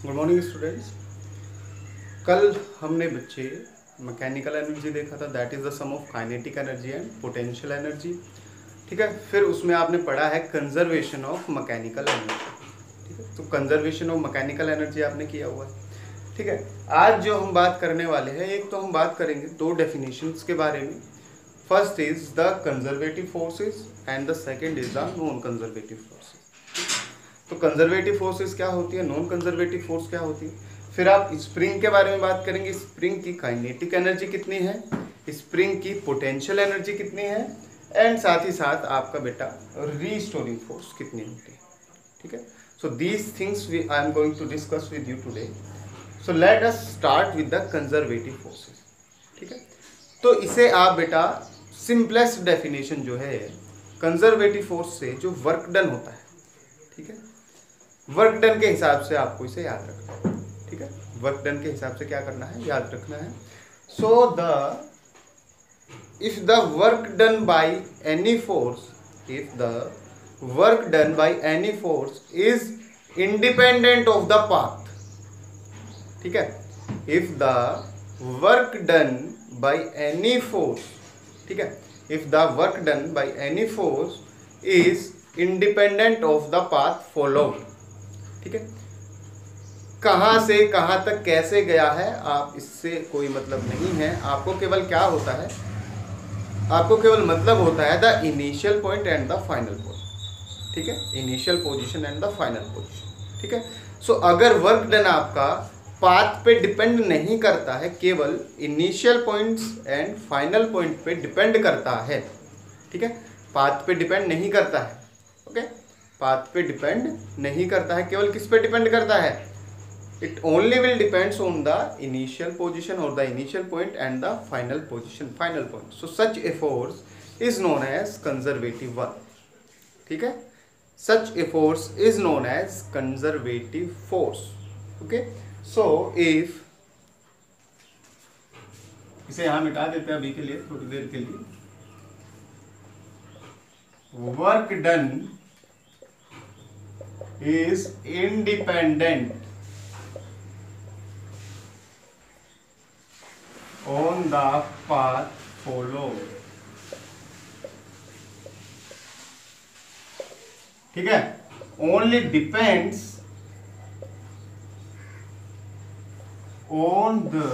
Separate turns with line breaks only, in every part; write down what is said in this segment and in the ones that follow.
Good morning students. कल हमने बच्चे मैकेनिकल एनर्जी देखा था, that is the sum of kinetic energy and potential energy. ठीक है, फिर उसमें आपने पढ़ा है कंजर्वेशन ऑफ मैकेनिकल एनर्जी। ठीक है, तो कंजर्वेशन ऑफ मैकेनिकल एनर्जी आपने किया हुआ है। ठीक है, आज जो हम बात करने वाले हैं, एक तो हम बात करेंगे दो डेफिनेशंस के बारे में। First is the conservative forces and the second is the non conservative forces. तो कंजर्वेटिव फोर्सेस क्या होती है, नॉन कंजर्वेटिव फोर्स क्या होती है। फिर आप स्प्रिंग के बारे में बात करेंगे, स्प्रिंग की काइनेटिक एनर्जी कितनी है, स्प्रिंग की पोटेंशियल एनर्जी कितनी है, एंड साथ ही साथ आपका बेटा रीस्टोरिंग फोर्स कितनी होती है। ठीक है, so these things I am going to discuss with you today. So let us start with the conservative forces. ठीक है, तो इसे आप बेटा सिंपलेस्ट डेफिनेशन जो है कंजर्वेटिव फोर्स से जो वर्क डन होता है, ठीक है, वर्क डन के हिसाब से आपको इसे याद रखना है। ठीक है, वर्क डन के हिसाब से क्या करना है, याद रखना है। So the if the work done by any force, if the work done by any force is independent of the path. ठीक है, if the work done by any force, ठीक है, if the work done by any force is independent of the path followed. ठीक है, कहां से कहां तक कैसे गया है आप इससे कोई मतलब नहीं है, आपको केवल क्या होता है, आपको केवल मतलब होता है the initial point and the final point. ठीक है, initial position and the final position. ठीक है, सो अगर वर्क डन आपका पाथ पे डिपेंड नहीं करता है, केवल initial points and final point पे डिपेंड करता है। ठीक है, पाथ पे डिपेंड नहीं करता है। ओके, पाथ पे डिपेंड नहीं करता है, केवल किस पे डिपेंड करता है, it only will depends on the initial position or the initial point and the final position, final point. So such a force is known as conservative one. ठीक है, such a force is known as conservative force. Okay, so if इसे यहां मिटा देते हैं अभी के लिए, थोड़ी देर के लिए। Work done is independent on the path followed। ठीक है, only depends on the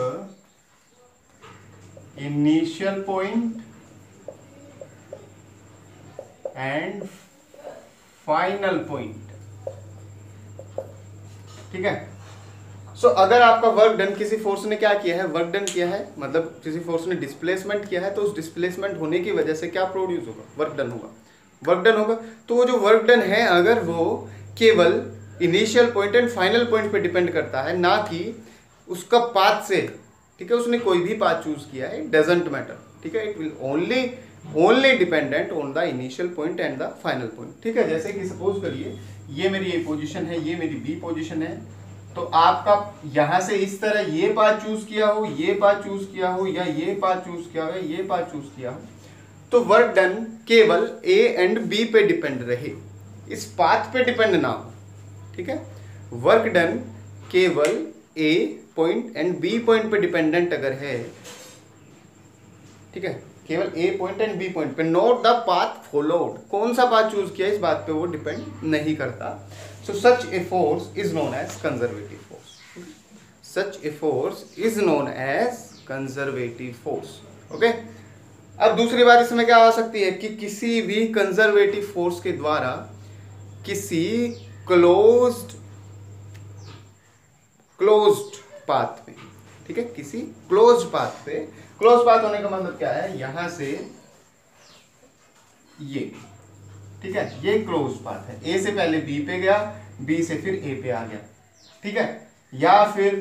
initial point and final point। ठीक है, सो अगर आपका वर्क डन, किसी फोर्स ने क्या किया है, वर्क डन किया है, मतलब किसी फोर्स ने डिस्प्लेसमेंट किया है, तो उस डिस्प्लेसमेंट होने की वजह से क्या प्रोड्यूस होगा, वर्क डन होगा। वर्क डन होगा, तो वो जो वर्क डन है अगर वो केवल initial point and final point पे डिपेंड करता है, ना कि उसका पाथ से, ठीक है, उसने कोई भी पाथ चूज किया है, इट डजंट मैटर। ठीक है, it will only dependent on the initial point and the final point. ठीक है, जैसे कि सपोज करिए ये मेरी ए पोजीशन है, ये मेरी बी पोजीशन है, तो आपका यहां से इस तरह ये पाथ चूज किया हो, ये पाथ चूज किया हो, या ये पाथ चूज किया हो, ये पाथ चूज किया हो, तो वर्क डन केवल ए एंड बी पे डिपेंड रहे, इस पाथ पे डिपेंड ना हो। ठीक है, वर्क डन केवल ए पॉइंट एंड बी पॉइंट पे डिपेंडेंट अगर है, ठीक है, केवल ए पॉइंट एंड बी पॉइंट पे, नॉट द पाथ फॉलोड, कौन सा पाथ चूज किया इस बात पे वो डिपेंड नहीं करता। So such a force is known as conservative force. Such a force is known as conservative force. Okay, अब दूसरी बात इसमें क्या आ सकती है कि किसी भी कंजर्वेटिव फोर्स के द्वारा किसी क्लोज्ड पाथ में, ठीक है, किसी क्लोज्ड पाथ पे, क्लोज पाथ होने का मतलब क्या है, यहां से ये, ठीक है, ये क्लोज पाथ है, ए से पहले बी पे गया, बी से फिर ए पे आ गया। ठीक है, या फिर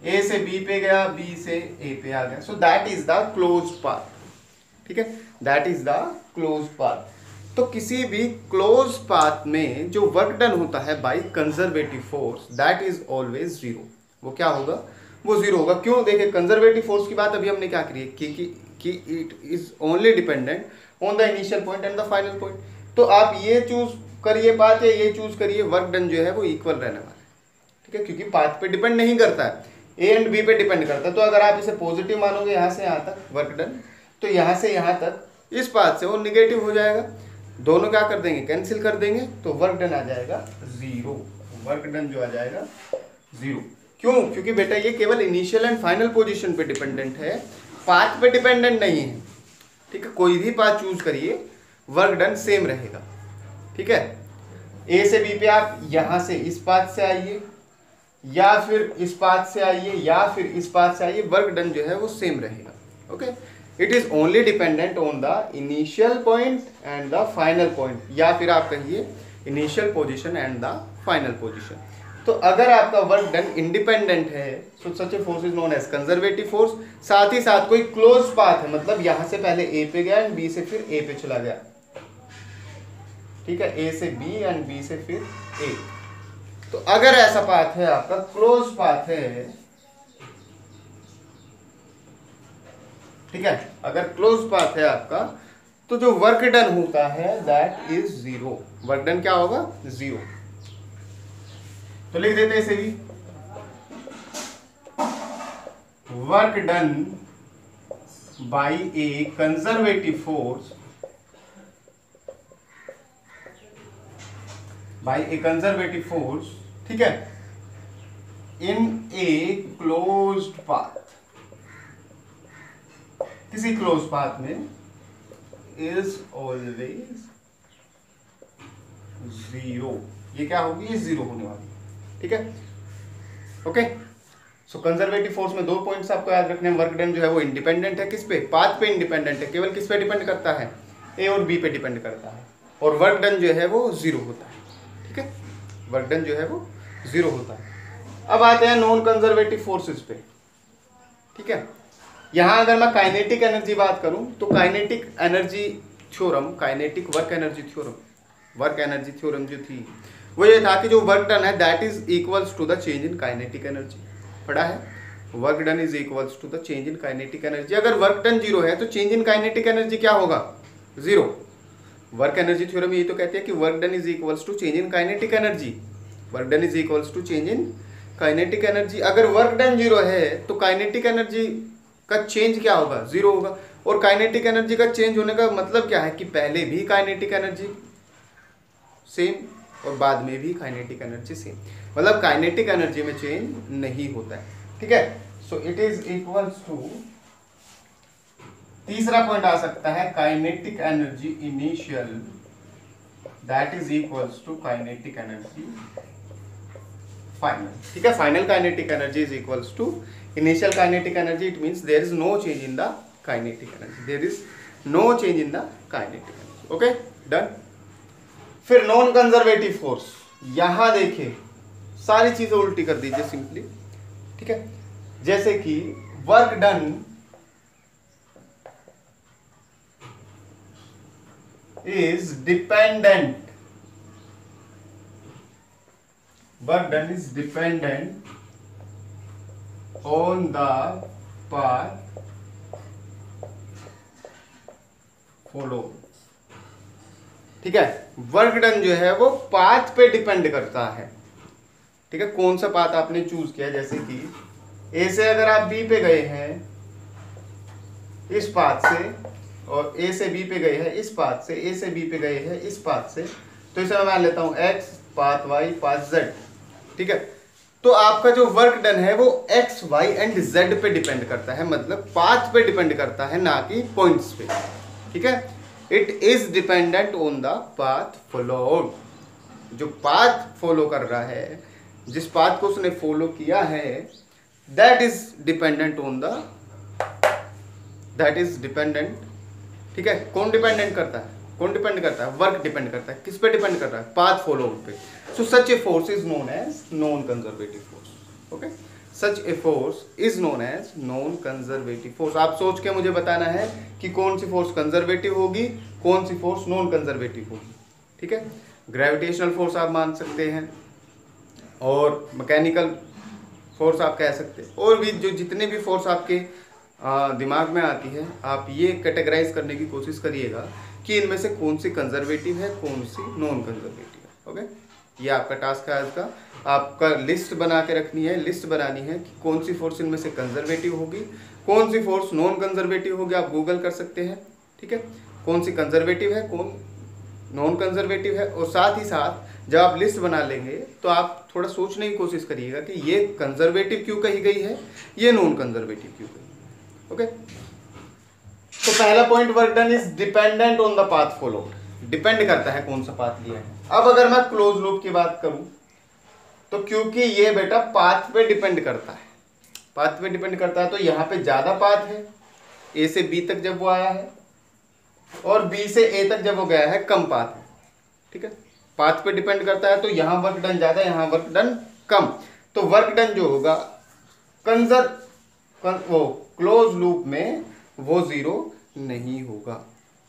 ए से बी पे गया, बी से ए पे आ गया। सो that is the close path. ठीक है, that is the close path. तो किसी भी क्लोज पाथ में जो वर्क डन होता है by conservative force, that is always zero. वो क्या होगा, वो जीरो होगा। क्यों, देखिए कंजर्वेटिव फोर्स की बात अभी हमने क्या करी है कि it is only dependent on the initial point and the final point. तो आप ये चूज करिए पाथ या ये चूज करिए, वर्क डन जो है वो इक्वल रहने वाला है। ठीक है, क्योंकि पाथ पे डिपेंड नहीं करता है, ए एंड बी पे डिपेंड करता है। तो अगर आप इसे पॉजिटिव मानोगे यहाँ से यहाँ तक वर्क डन, तो यहाँ से यहाँ तक इस पाथ से वो निगेटिव हो जाएगा, दोनों क्या कर देंगे, कैंसिल कर देंगे, तो वर्क डन आ जाएगा 0। वर्क डन जो आ जाएगा 0। क्यों? क्योंकि बेटा ये केवल इनिशियल एंड फाइनल पोजीशन पे डिपेंडेंट है, पाथ पे डिपेंडेंट नहीं है। ठीक है, कोई भी पाथ चूज करिए, वर्क डन सेम रहेगा। ठीक है, ए से बी पे आप यहां से इस पाथ से आइए, या फिर इस पाथ से आइए, या फिर इस पाथ से आइए, वर्क डन जो है वो सेम रहेगा। Okay, it is only dependent on the initial point and the final point, या फिर आप कहिए initial position and the final position. तो अगर आपका वर्क डन इंडिपेंडेंट है, so such a force is known as conservative force. साथ ही साथ कोई क्लोज पाथ है, मतलब यहां से पहले ए पे गया एंड बी से फिर ए पे चला गया। ठीक है, ए से बी एंड बी से फिर ए। तो अगर ऐसा पाथ है, आपका क्लोज पाथ है, ठीक है, अगर क्लोज पाथ है आपका, तो जो वर्क डन होता है दैट इज 0। वर्क डन क्या होगा? 0। तो लिख देते हैं इसे भी, work done by a conservative force, by a conservative force, ठीक है, इन ए क्लोज्ड पाथ, किसी क्लोज पाथ में इज ऑलवेज 0। ये क्या होगी? ये 0 होने वाली। ठीक है, ओके। सो कंजर्वेटिव फोर्स में 2 पॉइंट्स आपको याद रखने हैं। वर्क डन जो है वो इंडिपेंडेंट है, किस पे? पाथ पे इंडिपेंडेंट है, केवल किस पे डिपेंड करता है? ए और बी पे डिपेंड करता है। और वर्क डन जो है वो 0 होता है। ठीक है, वर्क डन जो है वो 0 होता है। अब आते हैं नॉन कंजर्वेटिव फोर्सेस पे। ठीक है, यहां अगर मैं काइनेटिक एनर्जी बात करूं, तो kinetic energy theorem, kinetic work energy theorem, work energy theorem जो थी वो ये था कि जो वर्क डन है that is equals to the change in kinetic energy. पढ़ा है, work done is equals to the change in kinetic energy. अगर वर्क डन 0 है तो चेंज इन काइनेटिक एनर्जी क्या होगा? 0। वर्क एनर्जी थ्योरम ये तो कहते हैं कि work done is equals to change in kinetic energy. Work done is equals to change in kinetic energy. अगर वर्क डन 0 है तो काइनेटिक एनर्जी का चेंज क्या होगा? 0 होगा। और काइनेटिक एनर्जी का चेंज होने का मतलब क्या है कि पहले भी काइनेटिक एनर्जी सेम और बाद में भी काइनेटिक एनर्जी सेम, मतलब काइनेटिक एनर्जी में चेंज नहीं होता है। ठीक है, so it is equals to, तीसरा पॉइंट आ सकता है kinetic energy initial that is equals to kinetic energy final. ठीक है, final kinetic energy is equals to initial kinetic energy. It means there is no change in the kinetic energy, there is no change in the kinetic energy. Okay, done. फिर non conservative force, यहां देखिए सारी चीजें उल्टी कर दीजिए simply. ठीक है, जैसे कि work done is dependent, work done is dependent on the path followed। ठीक है, वर्क डन जो है वो पाथ पे डिपेंड करता है। ठीक है, कौन सा पाथ आपने चूज किया, जैसे कि ए से अगर आप बी पे गए हैं इस पाथ से, और ए से बी पे गए हैं इस पाथ से, ए से बी पे गए हैं इस पाथ से, तो इसे मैं मान लेता हूं X path Y path Z. ठीक है, तो आपका जो वर्क डन है वो एक्स वाई एंड जेड पे डिपेंड करता है, मतलब पाथ पे डिपेंड करता है, ना कि पॉइंट्स पे। ठीक है, it is dependent on the path followed. जो पाथ फॉलो कर रहा है, जिस पाथ को उसने फॉलो किया है, that is dependent on the, that is dependent. ठीक है, कौन डिपेंडेंट करता है? कौन डिपेंड करता है? वर्क डिपेंड करता है। किस पे डिपेंड कर रहा है? पाथ फॉलोड पे। So such a force is known as non conservative force. Okay, such a force is known as non conservative force. आप सोच के मुझे बताना है कि कौन सी फोर्स कंजर्वेटिव होगी, कौन सी फोर्स नॉन कंजर्वेटिव होगी। ठीक है, ग्रेविटेशनल फोर्स आप मान सकते हैं, और मैकेनिकल फोर्स आप कह सकते हैं, और भी जो जितने भी फोर्स आपके दिमाग में आती है, आप ये कैटेगराइज करने की कोशिश करिएगा कि इनमें से कौन सी कंजर्वेटिव है, कौन सी नॉन कंजर्वेटिव है। ओके, ये आपका टास्क है आज का। आपका लिस्ट बना के रखनी है, लिस्ट बनानी है कि कौन सी फोर्स इनमें से कंजर्वेटिव होगी, कौन सी फोर्स नॉन कंजर्वेटिव होगी। आप गूगल कर सकते हैं, ठीक है, कौन सी कंजर्वेटिव है, कौन नॉन कंजर्वेटिव है। और साथ ही साथ जब आप लिस्ट बना लेंगे तो आप थोड़ा सोचने की कोशिश करिएगा कि ये कंजर्वेटिव क्यों कही गई है, ये नॉन कंजर्वेटिव क्यों कही है। ओके, तो पहला point, work done is dependent on the path followed, depend करता है कौन सा पाथ लिया है। अब अगर मैं क्लोज लूप की बात करूं तो क्योंकि ये बेटा पाथ पे डिपेंड करता है, पाथ पे डिपेंड करता है, तो यहाँ पे ज्यादा पाथ है, ए से बी तक जब वो आया है, और बी से ए तक जब वो गया है कम पाथ है, ठीक है। पाथ पे डिपेंड करता है तो यहाँ वर्क डन ज्यादा, यहाँ वर्क डन कम। तो वर्क डन जो होगा वो क्लोज लूप में वो जीरो नहीं होगा,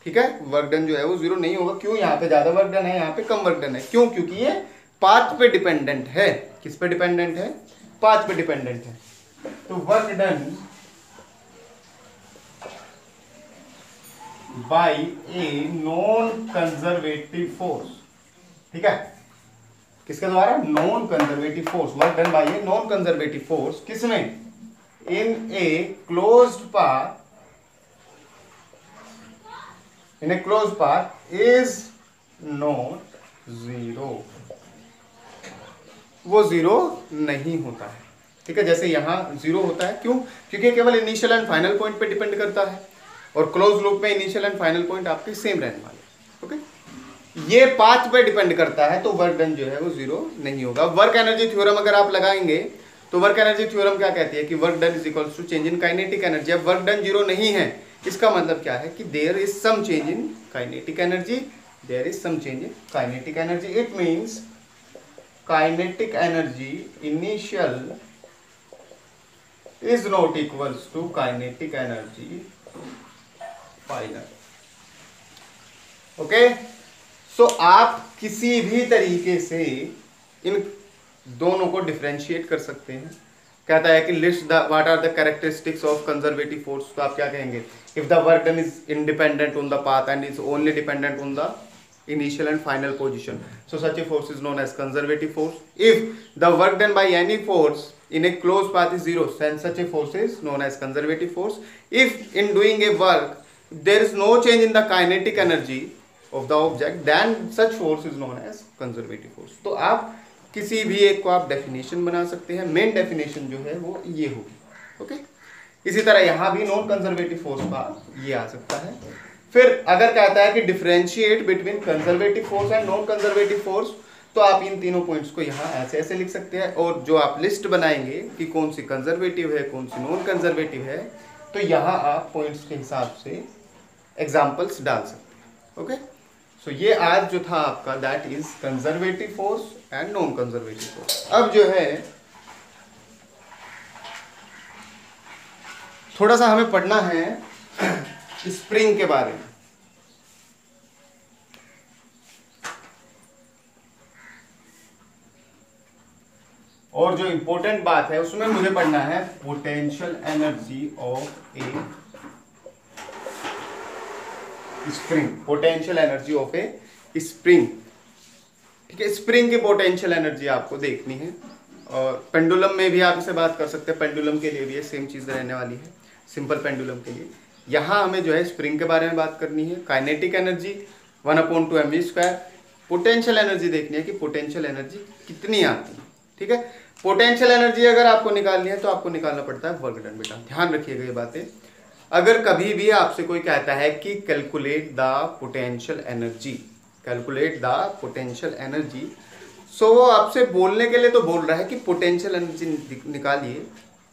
ठीक है। वर्क डन जो है वो जीरो नहीं होगा। क्यों? यहाँ पे ज्यादा वर्क डन है, यहाँ पे कम वर्क डन है। क्यों? क्योंकि ये पाथ पे डिपेंडेंट है। किस पे डिपेंडेंट है? पाथ पे डिपेंडेंट है। तो work done by a non conservative force, ठीक है, किसके द्वारा? Non conservative force. Work done by a non conservative force, किसमें? In a closed path, in a closed path is not zero, वो जीरो नहीं होता है, ठीक है। जैसे यहां जीरो होता है, क्यों? क्योंकि केवल इनिशियल एंड फाइनल पॉइंट पे डिपेंड करता है, और क्लोज लूप में इनिशियल एंड फाइनल पॉइंट आपके सेम रहने वाले। ओके, ये पाथ पे डिपेंड करता है तो वर्क डन जो है वो जीरो नहीं होगा। वर्क एनर्जी थ्योरम अगर आप लगाएंगे तो वर्क एनर्जी थ्योरम क्या कहती है कि work done is equals to change in kinetic energy. अब वर्क डन जीरो नहीं है, इसका मतलब क्या है कि there is some change in kinetic energy, there is some change in kinetic energy. It means kinetic energy initial is not equals to kinetic energy final. Okay, so आप किसी भी तरीके से इन दोनों को डिफरेंशिएट कर सकते हैं। कहता है कि list the what are the characteristics of conservative force, तो आप क्या कहेंगे? If the work done is independent on the path and is only dependent on the initial and final position, so such a force is known as conservative force. If the work done by any force in a closed path is zero, then such a force is known as conservative force. If in doing a work there is no change in the kinetic energy of the object, then such force is known as conservative force. तो आप किसी भी एक को आप definition बना सकते हैं, मेन डेफिनेशन जो है वो ये होगी। ओके, इसी तरह यहाँ भी नॉन कंजर्वेटिव फोर्स का ये आ सकता है। फिर अगर कहता है कि differentiate between conservative force and non conservative force, तो आप इन तीनों पॉइंट्स को यहाँ ऐसे ऐसे लिख सकते हैं, और जो आप लिस्ट बनाएंगे कि कौन सी कंजर्वेटिव है कौन सी नॉन कंजर्वेटिव है, तो यहाँ आप पॉइंट्स के हिसाब से एग्जाम्पल्स डाल सकते हैं। ओके, सो ये आज जो था आपका that is conservative force and non conservative force. अब जो है थोड़ा सा हमें पढ़ना है स्प्रिंग के बारे में। और जो इंपॉर्टेंट बात है उसमें मुझे पढ़ना है potential energy of A spring, potential energy of A spring, ठीक है। स्प्रिंग की पोटेंशियल एनर्जी आपको देखनी है, और पेंडुलम में भी आप इसे बात कर सकते हैं, पेंडुलम के लिए भी ये सेम चीज रहने वाली है, सिंपल पेंडुलम के लिए। यहाँ हमें जो है स्प्रिंग के बारे में बात करनी है, kinetic energy 1/2 mv², potential energy देखनी है कि पोटेंशियल एनर्जी कितनी आती है, ठीक है। पोटेंशियल एनर्जी अगर आपको निकालनी है तो आपको निकालना पड़ता है वर्क डन। बेटा ध्यान रखिएगा ये बातें। अगर कभी भी आपसे कोई कहता है कि calculate the potential energy, calculate the potential energy, so वो आपसे बोलने के लिए तो बोल रहा है कि पोटेंशियल एनर्जी निकालिए,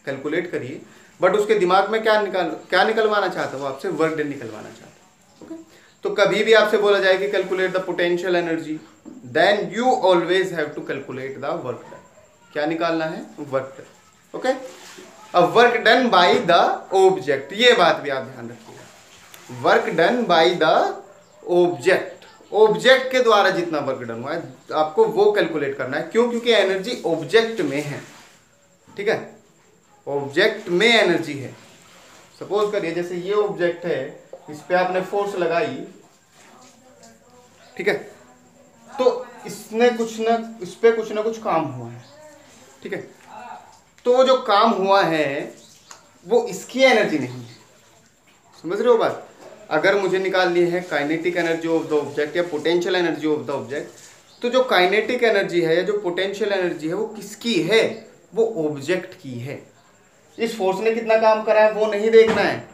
कैलकुलेट करिए, बट उसके दिमाग में क्या निकलवाना चाहता है? वो आपसे वर्क डन निकलवाना चाहता है। ओके, तो कभी भी आपसे बोला जाए कि calculate the potential energy, then you always have to calculate the work done. क्या निकालना है? Work done. ओके, अब work done by the object, ये बात भी आप ध्यान रखिएगा। Work done by the object, object के द्वारा जितना वर्क डन हुआ है आपको वो कैलकुलेट करना है। क्यों? क्योंकि एनर्जी ऑब्जेक्ट में है, ठीक है, ऑब्जेक्ट में एनर्जी है। सपोज करिए जैसे ये ऑब्जेक्ट है, इस पे आपने फोर्स लगाई, ठीक है, तो इसने इस पे कुछ ना कुछ काम हुआ है, ठीक है। तो जो काम हुआ है वो इसकी एनर्जी नहीं है, समझ रहे हो बात। अगर मुझे निकालनी है kinetic energy of the object या potential energy of the object, तो जो काइनेटिक एनर्जी है या जो पोटेंशियल एनर्जी है वो किसकी है, वो ऑब्जेक्ट की है। इस फोर्स ने कितना काम करा है वो नहीं देखना है,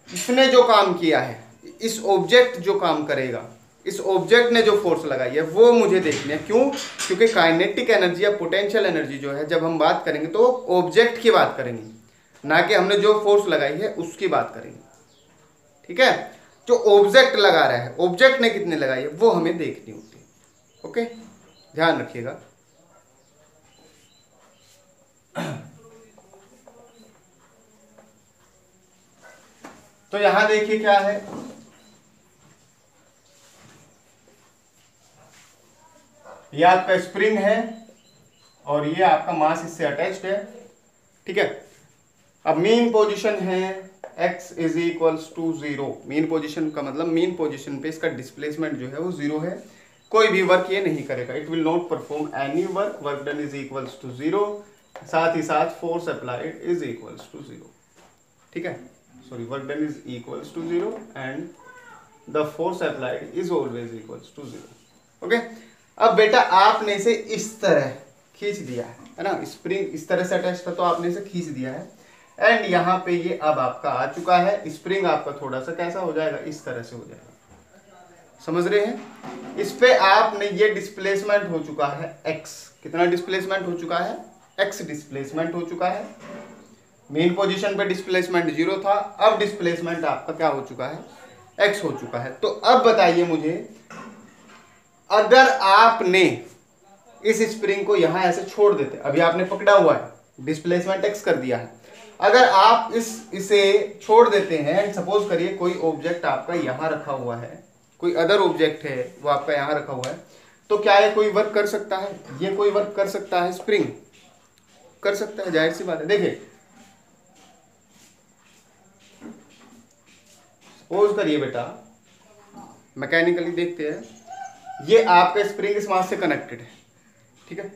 इसने जो काम किया है, इस ऑब्जेक्ट जो काम करेगा, इस ऑब्जेक्ट ने जो फोर्स लगाई है वो मुझे देखनी है। क्यों? क्योंकि काइनेटिक एनर्जी या पोटेंशियल एनर्जी जो है जब हम बात करेंगे तो ऑब्जेक्ट की बात करेंगे, ना कि हमने जो फोर्स लगाई है उसकी बात करेंगे, ठीक है। जो ऑब्जेक्ट लगा रहा है, ऑब्जेक्ट ने कितने लगाई है वो हमें देखनी होती है। ओके, ध्यान रखिएगा। तो यहां देखिए क्या है, ये आपका स्प्रिंग है और ये आपका मास इससे अटैच्ड है, ठीक है। अब मीन पोजीशन है x is equals to 0। Mean position का मतलब मीन पोजीशन पे इसका डिस्प्लेसमेंट जो है वो 0 है, कोई भी वर्क ये नहीं करेगा, it will not perform any work, work done is equals to 0, साथ ही साथ force applied is equals to 0, ठीक है। Sorry, work done is equals to 0 and the force applied is always equals to 0। Okay, अब बेटा आपने इसे इस तरह खींच दिया है ना, स्प्रिंग इस तरह से अटैच था तो आपने इसे खींच दिया है एंड यहाँ पे ये अब आपका आ चुका है। स्प्रिंग आपका थोड़ा सा कैसा हो जाएगा, इस तरह से हो जाएगा, समझ रहे हैं। इस पे आपने ये डिस्प्लेसमेंट हो चुका है x, कितना डिस्प्लेसमेंट हो चुका है, x डिस्प्लेसमेंट हो चुका है। मेन पोजीशन पे डिस्प्लेसमेंट 0 था, अब डिस्प्लेसमेंट आपका क्या हो चुका है, x हो चुका है। तो अब बताइए मुझे, अगर आपने इस स्प्रिंग को यहां ऐसे छोड़ देते, अभी आपने पकड़ा हुआ है, डिस्प्लेसमेंट x कर दिया है, अगर आप इसे छोड़ देते हैं, सपोज करिए कोई ऑब्जेक्ट आपका यहां रखा हुआ है, कोई अदर ऑब्जेक्ट है वो आपका यहां रखा हुआ है, तो क्या ये कोई वर्क कर सकता है, ये कोई वर्क कर सकता है, स्प्रिंग कर सकता है, जाहिर सी बात है। देखिए सपोज करिए बेटा, मैकेनिकली देखते हैं, ये आपका स्प्रिंग इस मास से कनेक्टेड है, ठीक है।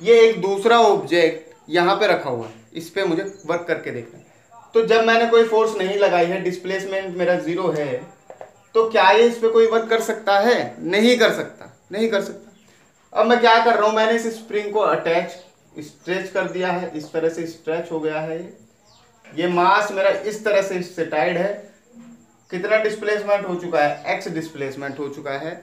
ये एक दूसरा ऑब्जेक्ट यहां पे रखा हुआ है, इस पे मुझे वर्क करके देखना है। तो जब मैंने कोई फोर्स नहीं लगाई है, डिस्प्लेसमेंट मेरा 0 है, तो क्या ये इस पे कोई वर्क कर सकता है, नहीं कर सकता, नहीं कर सकता। अब मैं क्या कर रहा हूं, मैंने इस स्प्रिंग को अटैच स्ट्रेच कर दिया है, इस तरह से स्ट्रेच हो गया है, ये मास मेरा इस तरह से इससे टाइड है, कितना डिस्प्लेसमेंट हो चुका है, x डिस्प्लेसमेंट हो चुका है।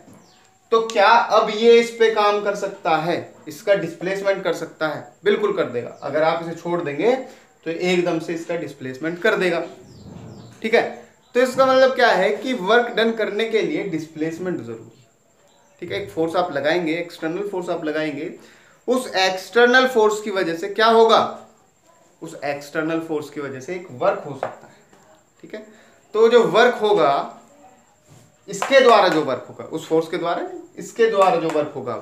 तो क्या अब ये इस पे काम कर सकता है, इसका डिस्प्लेसमेंट कर सकता है, बिल्कुल कर देगा। अगर आप इसे छोड़ देंगे तो एकदम से इसका डिस्प्लेसमेंट कर देगा, ठीक है। तो इसका मतलब क्या है कि वर्क डन करने के लिए डिस्प्लेसमेंट जरूरी है, ठीक है। एक फोर्स आप लगाएंगे, एक्सटर्नल फोर्स आप लगाएंगे, उस एक्सटर्नल फोर्स की वजह से क्या होगा, उस एक्सटर्नल फोर्स की वजह से एक वर्क हो सकता है, ठीक है। तो जो वर्क होगा, इसके द्वारा जो वर्क होगा, उस फोर्स के द्वारा, इसके द्वारा जो वर्क होगा,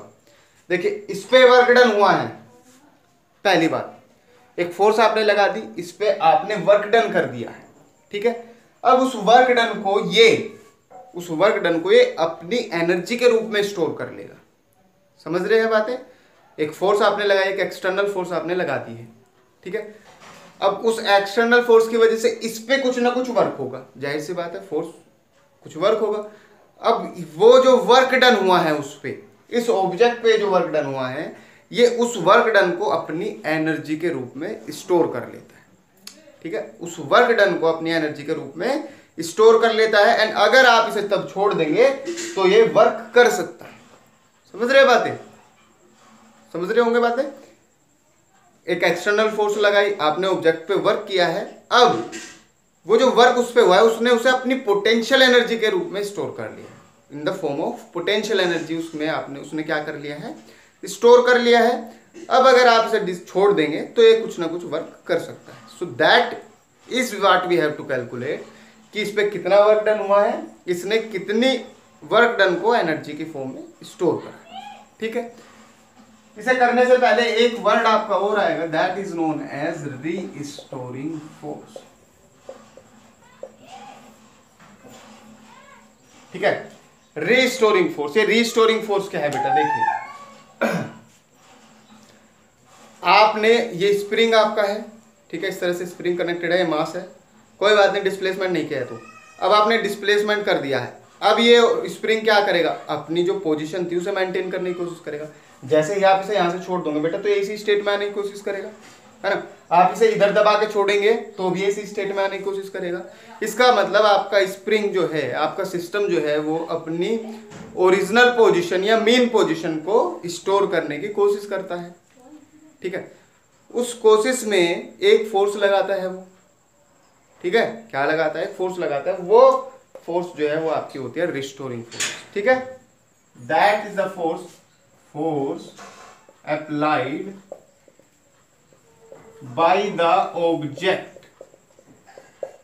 देखिए इस पे वर्क डन हुआ है, पहली बात, एक फोर्स आपने लगा दी, इस पे आपने वर्क डन कर दिया है, ठीक है। अब उस वर्क डन को ये अपनी एनर्जी के रूप में स्टोर कर लेगा, समझ रहे हैं बातें। एक फोर्स आपने लगाई, एक एक्सटर्नल फोर्स आपने लगा दी है, ठीक है। अब उस एक्सटर्नल फोर्स की वजह से इस पे कुछ ना कुछ वर्क होगा, जाहिर सी बात है, फोर्स कुछ वर्क होगा। अब वो जो वर्क डन हुआ है उस पे, इस ऑब्जेक्ट पे जो वर्क डन हुआ है, ये उस वर्क डन को अपनी एनर्जी के रूप में स्टोर कर लेता है, ठीक है। उस वर्क डन को अपनी एनर्जी के रूप में स्टोर कर लेता है एंड अगर आप इसे तब छोड़ देंगे तो ये वर्क कर सकता है, समझ रहे बातें, समझ रहे होंगे बातें। एक एक्सटर्नल फोर्स लगाई आपने, ऑब्जेक्ट पे वर्क किया है, अब वो जो वर्क उस पे हुआ है उसने उसे अपनी पोटेंशियल एनर्जी के रूप में स्टोर कर लिया, in the form of potential energy, उसने क्या कर लिया है, स्टोर कर लिया है। अब अगर आप इसे छोड़ देंगे तो ये कुछ ना कुछ वर्क कर सकता है। So that is what we have to calculate, कि इस पे कितना वर्क डन हुआ है, इसने कितनी वर्क डन को एनर्जी की फॉर्म में स्टोर करा, ठीक है। इसे करने से पहले एक वर्ड आपका और आएगा, that is known as restoring force, ठीक है। Restoring force. ये रीस्टोरिंग फोर्स क्या है बेटा, देखिए आपने, ये स्प्रिंग आपका है, ठीक है, इस तरह से स्प्रिंग कनेक्टेड है, ये मास है, कोई बात नहीं, डिस्प्लेसमेंट नहीं किया है तो अब आपने डिस्प्लेसमेंट कर दिया है। अब ये स्प्रिंग क्या करेगा, अपनी जो पोजीशन थी उसे मेंटेन करने की कोशिश करेगा। जैसे ही आप इसे यहाँ से छोड़ दोगे बेटा तो ये इसी स्टेट में आने की कोशिश करेगा, है ना। आप इसे इधर दबा के छोड़ेंगे तो भी इसी स्टेट में आने की कोशिश करेगा। इसका मतलब आपका स्प्रिंग जो है, आपका सिस्टम जो है, वो अपनी ओरिजिनल पोजीशन या मेन पोजीशन को स्टोर करने की कोशिश करता है, ठीक है। उस कोशिश में एक फोर्स लगाता है वो, ठीक है, क्या लगाता है, फोर्स लगाता है। वो फोर्स जो है वो आपकी होती है रिस्टोरिंग फोर्स, ठीक है। That is the force applied by the object,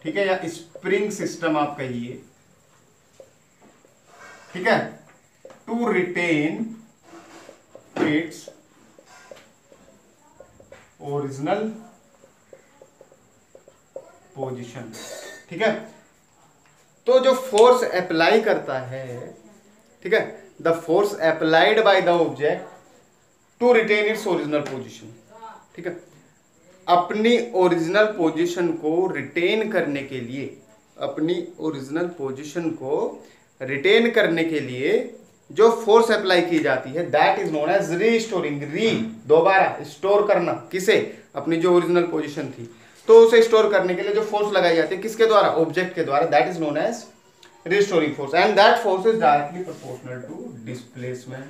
ठीक है, या स्प्रिंग सिस्टम आप कहिए, ठीक है, to retain its original position, ठीक है। तो जो फोर्स अप्लाई करता है, ठीक है, the force applied by the object to retain its original position, ठीक है, अपनी ओरिजिनल पोजीशन को रिटेन करने के लिए, अपनी ओरिजिनल पोजीशन को रिटेन करने के लिए जो फोर्स अप्लाई की जाती है, that is known as restoring. Re दोबारा स्टोर करना, किसे, अपनी जो ओरिजिनल पोजीशन थी, तो उसे स्टोर करने के लिए जो फोर्स लगाई जाती है, किसके द्वारा, ऑब्जेक्ट के द्वारा, that is known as restoring force and that force is directly proportional to displacement.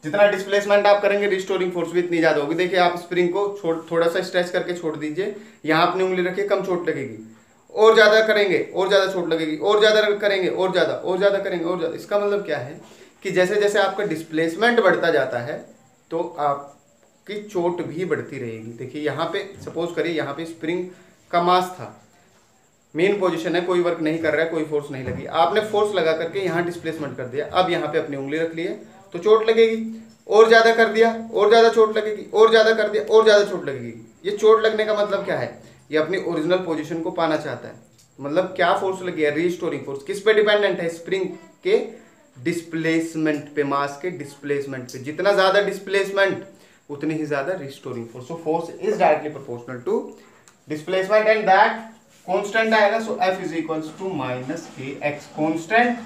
जितना डिस्प्लेसमेंट आप करेंगे रिस्टोरिंग फोर्स भी इतनी ज्यादा होगी। देखिए आप स्प्रिंग को थोड़ा सा स्ट्रेच करके छोड़ दीजिए, यहां अपनी उंगली रखिए, कम चोट लगेगी, और ज्यादा करेंगे और ज्यादा चोट लगेगी, और ज्यादा करेंगे और ज्यादा करेंगे और ज्यादा। इसका मतलब क्या है कि जैसे जैसे आपका डिस्प्लेसमेंट बढ़ता जाता है तो आपकी चोट भी बढ़ती रहेगी। देखिए यहाँ पे सपोज करिए, यहाँ पे स्प्रिंग का मास था, मेन पोजीशन है, कोई वर्क नहीं कर रहा है, कोई फोर्स नहीं लगी, आपने फोर्स लगा करके यहाँ डिस्प्लेसमेंट कर दिया। अब यहाँ पे अपनी उंगली रख ली है तो चोट लगेगी, और ज्यादा कर दिया और ज्यादा चोट लगेगी, और ज्यादा कर दिया और ज्यादा चोट लगेगी। ये चोट लगने का मतलब क्या है, ये अपनी ओरिजिनल पोजीशन को पाना चाहता है। मतलब क्या फोर्स लगी है, रीस्टोरिंग फोर्स। किस पे डिपेंडेंट है, स्प्रिंग के डिस्प्लेसमेंट पे, मास के डिस्प्लेसमेंट पे। जितना ज्यादा डिस्प्लेसमेंट उतनी ही ज्यादा restoring force. So force is directly proportional to displacement and that constant आएगा। सो F is equals to minus kx, constant.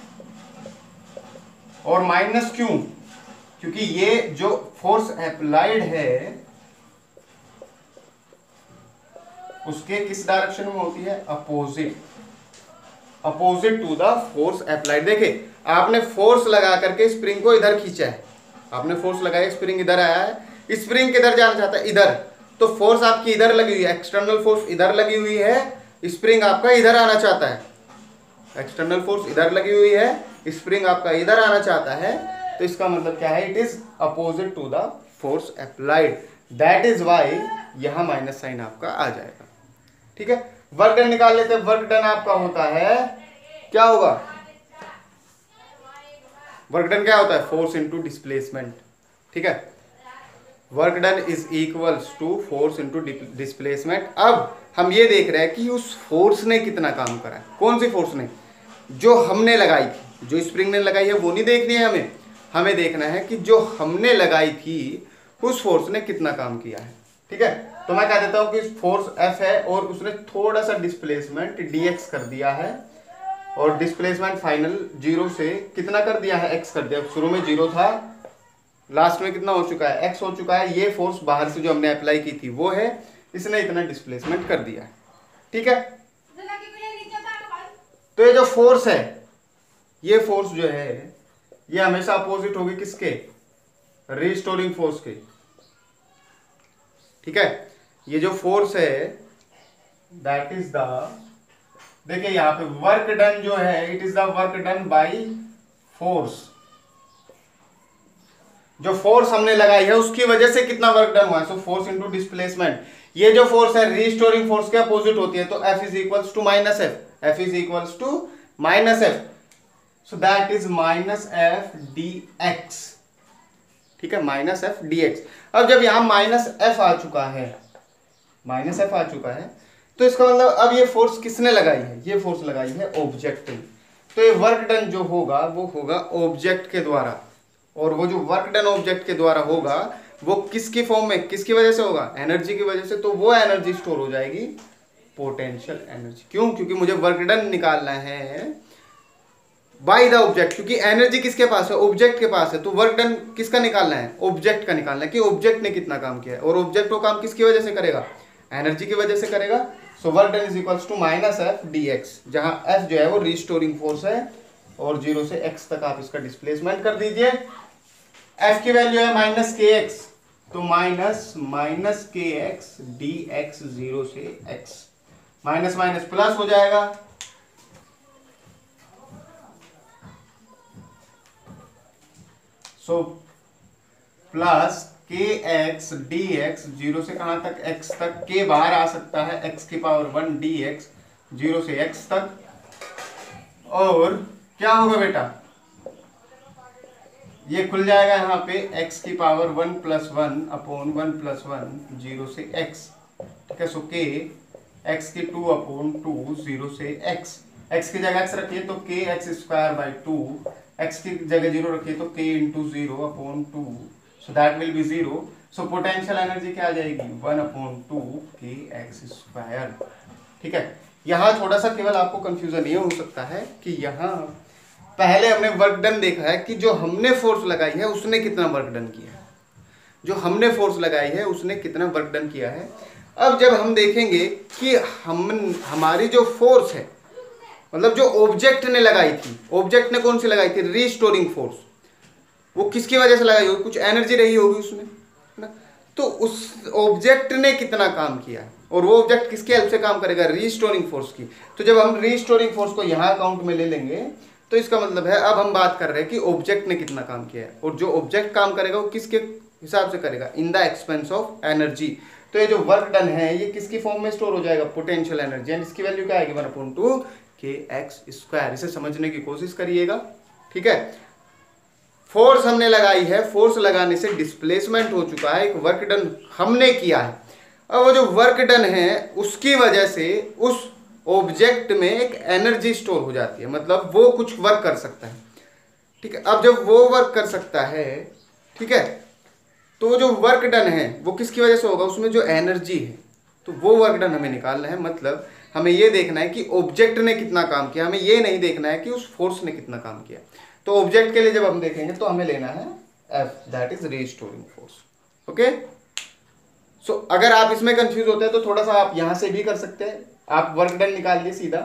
और माइनस क्यों, क्योंकि ये जो फोर्स अप्लाइड है उसके किस डायरेक्शन में होती है, opposite, opposite to the force applied. देखिए आपने फोर्स लगा करके स्प्रिंग को इधर खींचा है, आपने फोर्स लगाया, स्प्रिंग इधर आया है, स्प्रिंग किधर जाना चाहता है, इधर। तो फोर्स आपकी इधर लगी हुई है, एक्सटर्नल फोर्स इधर लगी हुई है, स्प्रिंग आपका इधर आना चाहता है। एक्सटर्नल फोर्स इधर लगी हुई है, स्प्रिंग आपका इधर आना चाहता है। तो इसका मतलब क्या है, it is opposite to the force applied. That is why यहां माइनस साइन आपका आ जाएगा, ठीक है। वर्क डन निकाल लेते हैं। वर्क डन आपका होता है, क्या होगा, वर्क डन क्या होता है, फोर्स इनटू डिस्प्लेसमेंट, ठीक है। Work done is equals to force into displacement. अब हम ये देख रहे हैं कि उस फोर्स ने कितना काम करा है। कौन सी फोर्स ने, जो हमने लगाई थी, जो स्प्रिंग ने लगाई है वो नहीं देखनी है हमें, हमें देखना है कि जो हमने लगाई थी उस फोर्स ने कितना काम किया है, ठीक है। तो मैं कह देता हूं कि फोर्स F है और उसने थोड़ा सा डिस्प्लेसमेंट dx कर दिया है, और डिस्प्लेसमेंट फाइनल 0 से कितना कर दिया है, x कर दिया। शुरू में 0 था, लास्ट में कितना हो चुका है, x हो चुका है। ये फोर्स बाहर से जो हमने अप्लाई की थी वो है, इसने इतना डिस्प्लेसमेंट कर दिया है, ठीक है। तो ये जो फोर्स है, ये फोर्स जो है ये हमेशा अपोजिट होगी किसके, रिस्टोरिंग फोर्स के, ठीक है। ये जो फोर्स है दैट इज द, देखिए यहां पे वर्क डन जो है, it is the work done by force. जो फोर्स हमने लगाई है उसकी वजह से कितना वर्क डन हुआ है, सो फोर्स इनटू डिस्प्लेसमेंट। ये जो फोर्स है रिस्टोरिंग फोर्स के अपोजिट होती है, तो F is equals to minus F, F is equals to minus F, so that is minus F dx, ठीक है, माइनस एफ dx। अब जब यहां माइनस एफ आ चुका है, माइनस एफ आ चुका है, तो इसका मतलब अब ये फोर्स किसने लगाई है, ये फोर्स लगाई है ऑब्जेक्ट ने। तो ये वर्क डन जो होगा वो होगा ऑब्जेक्ट के द्वारा, और वो जो वर्क डन ऑब्जेक्ट के द्वारा होगा वो किसकी फॉर्म में, किसकी वजह से होगा, एनर्जी की वजह से। तो वो एनर्जी स्टोर हो जाएगी पोटेंशियल एनर्जी। क्यों? क्योंकि मुझे वर्क डन निकालना है बाय द ऑब्जेक्ट, क्योंकि एनर्जी किसके पास है, ऑब्जेक्ट के पास है। तो वर्क डन किसका निकालना है, ऑब्जेक्ट का निकालना है कि ऑब्जेक्ट ने कितना काम किया है, और ऑब्जेक्ट वो काम किसकी वजह से करेगा, एनर्जी की वजह से करेगा। So work done is equals to minus F D X, जहां एफ जो है वो रिस्टोरिंग फोर्स है, और 0 से x तक आप इसका डिस्प्लेसमेंट कर दीजिए। f की वैल्यू है माइनस के एक्स, तो माइनस के एक्स डी एक्स, 0 से x, माइनस माइनस प्लस हो जाएगा, सो प्लस के एक्स डी एक्स, 0 से कहां तक, x तक, के बाहर आ सकता है, x की पावर 1 डी एक्स, 0 से x तक। और क्या होगा बेटा, ये खुल जाएगा यहाँ पे x की पावर 1 प्लस 1 अपॉन 1 प्लस 1, 0 से x, ठीक है। सो के x की 2 अपॉन 2, 0 से x की जगह x रखिए तो के एक्स स्क्वायर बाई 2, x की जगह 0 रखिए तो k into 0 upon 2, so that will be 0। So potential energy क्या आ जाएगी, 1 अपॉन 2 के एक्स स्क्वायर, ठीक है। यहाँ थोड़ा सा केवल आपको कंफ्यूजन ये हो सकता है कि यहाँ पहले हमने वर्क डन देखा है कि जो हमने फोर्स लगाई है उसने कितना वर्क डन किया है, जो हमने फोर्स लगाई है उसने कितना वर्क डन किया है। अब जब हम देखेंगे कि हमारी जो फोर्स है, मतलब जो ऑब्जेक्ट ने लगाई थी, ऑब्जेक्ट ने कौन सी लगाई थी, रीस्टोरिंग फोर्स, वो किसकी वजह से लगाई होगी, कुछ एनर्जी रही होगी उसमें, है ना। तो उस ऑब्जेक्ट ने कितना काम किया, और वो ऑब्जेक्ट किसके हेल्प से काम करेगा, रीस्टोरिंग फोर्स की। तो जब हम रीस्टोरिंग फोर्स को यहाँ अकाउंट में ले लेंगे तो इसका मतलब है अब हम बात कर रहे हैं कि ऑब्जेक्ट ने कितना काम किया है, और जो ऑब्जेक्ट काम करेगा वो किसके हिसाब से करेगा, in the expense of energy. तो ये जो वर्क डन है ये किसकी फॉर्म में स्टोर हो जाएगा, पोटेंशियल एनर्जी, एंड इसकी वैल्यू क्या आएगी, 1/2 के एक्स स्क्वायर। इसे समझने की कोशिश करिएगा, ठीक है। फोर्स हमने लगाई है, फोर्स लगाने से डिस्प्लेसमेंट हो चुका है, एक वर्क डन हमने किया है। अब वो जो वर्क डन है उसकी वजह से उस ऑब्जेक्ट में एक एनर्जी स्टोर हो जाती है, मतलब वो कुछ वर्क कर सकता है, ठीक है। अब जब वो वर्क कर सकता है, ठीक है, तो जो वर्क डन है वो किसकी वजह से होगा, उसमें जो एनर्जी है, तो वो वर्क डन हमें निकालना है। मतलब हमें ये देखना है कि ऑब्जेक्ट ने कितना काम किया, हमें ये नहीं देखना है कि उस फोर्स ने कितना काम किया। तो ऑब्जेक्ट के लिए जब हम देखेंगे तो हमें लेना है F, that is restoring force, okay. So अगर आप इसमें कंफ्यूज होते हैं तो थोड़ा सा आप यहां से भी कर सकते हैं, आप वर्क डन निकालिए सीधा,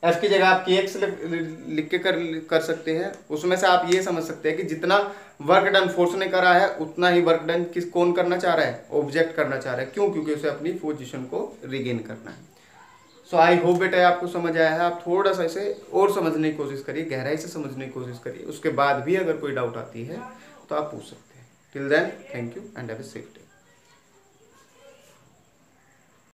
एफ की जगह आप के एक्स लिख के कर सकते हैं। उसमें से आप ये समझ सकते हैं कि जितना वर्क डन फोर्स ने करा है उतना ही वर्क डन कौन करना चाह रहा है, ऑब्जेक्ट करना चाह रहा है। क्यों? क्योंकि उसे अपनी पोजीशन को रिगेन करना है। सो आई होप बेटा आपको समझ आया है। आप थोड़ा सा इसे और समझने की कोशिश करिए, गहराई से समझने की कोशिश करिए, उसके बाद भी अगर कोई डाउट आती है तो आप पूछ सकते हैं। Till then thank you and have a safe day.